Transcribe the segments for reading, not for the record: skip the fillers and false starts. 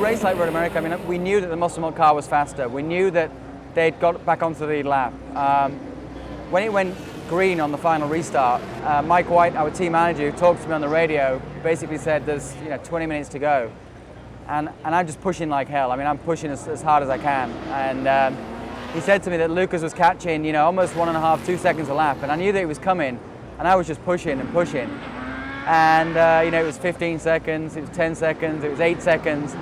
race like Road America, I mean, we knew that the Muscle Milk car was faster. We knew that they'd got back onto the lead lap. When it went green on the final restart, Mike White, our team manager, who talked to me on the radio, basically said there's 20 minutes to go. And I'm just pushing like hell. I mean, I'm pushing as hard as I can. And he said to me that Lucas was catching, almost 1.5, 2 seconds a lap. And I knew that he was coming, and I was just pushing and pushing. And, it was 15 seconds, it was 10 seconds, it was 8 seconds.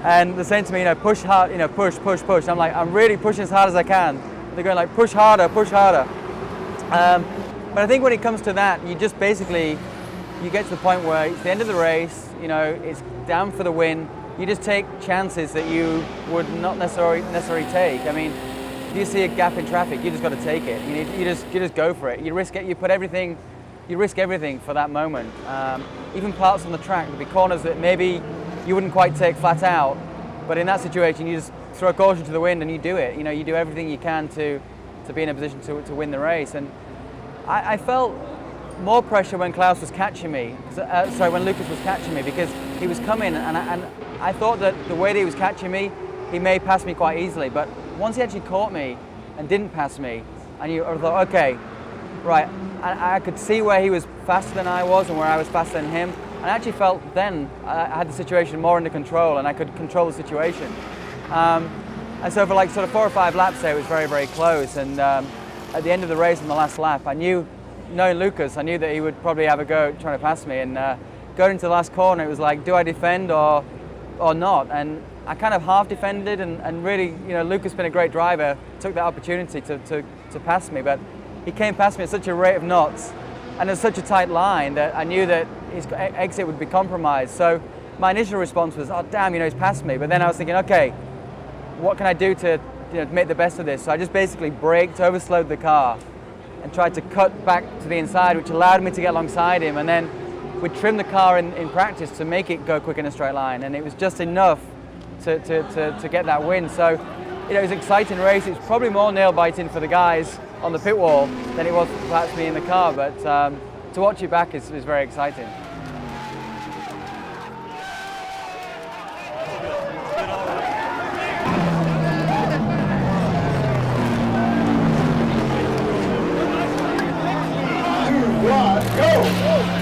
And they're saying to me, push hard, push, push, push. I'm like, I'm really pushing as hard as I can. They're going like, push harder, push harder. But I think when it comes to that, you just basically, you get to the point where it's the end of the race, it's down for the win. You just take chances that you would not necessarily take. I mean, if you see a gap in traffic, you just got to take it. You just go for it. You risk it. You risk everything for that moment. Even parts on the track, there'll be corners that maybe you wouldn't quite take flat out, but in that situation, you just throw caution to the wind and you do it. You do everything you can to be in a position to win the race. And I felt more pressure when Klaus was catching me, when Lucas was catching me, because he was coming, and I thought that the way that he was catching me, he may pass me quite easily. But once he actually caught me and didn't pass me, I thought, okay, right, I could see where he was faster than I was and where I was faster than him. And I actually felt then I had the situation more under control and I could control the situation. And so for like sort of 4 or 5 laps there, it was very, very close. And at the end of the race on the last lap, I knew, knowing Lucas, I knew that he would probably have a go trying to pass me. And going into the last corner, it was like, do I defend or not? And I kind of half defended and really, Lucas been a great driver, took that opportunity to pass me. But he came past me at such a rate of knots and at such a tight line that I knew that his exit would be compromised. So my initial response was, oh damn, he's passed me. But then I was thinking, okay, what can I do to make the best of this? So I just basically braked, overslowed the car and tried to cut back to the inside, which allowed me to get alongside him. And then we trimmed the car in practice to make it go quick in a straight line. And it was just enough to get that win. So it was an exciting race. It was probably more nail-biting for the guys on the pit wall than it was perhaps me in the car. But to watch it back is very exciting. Go!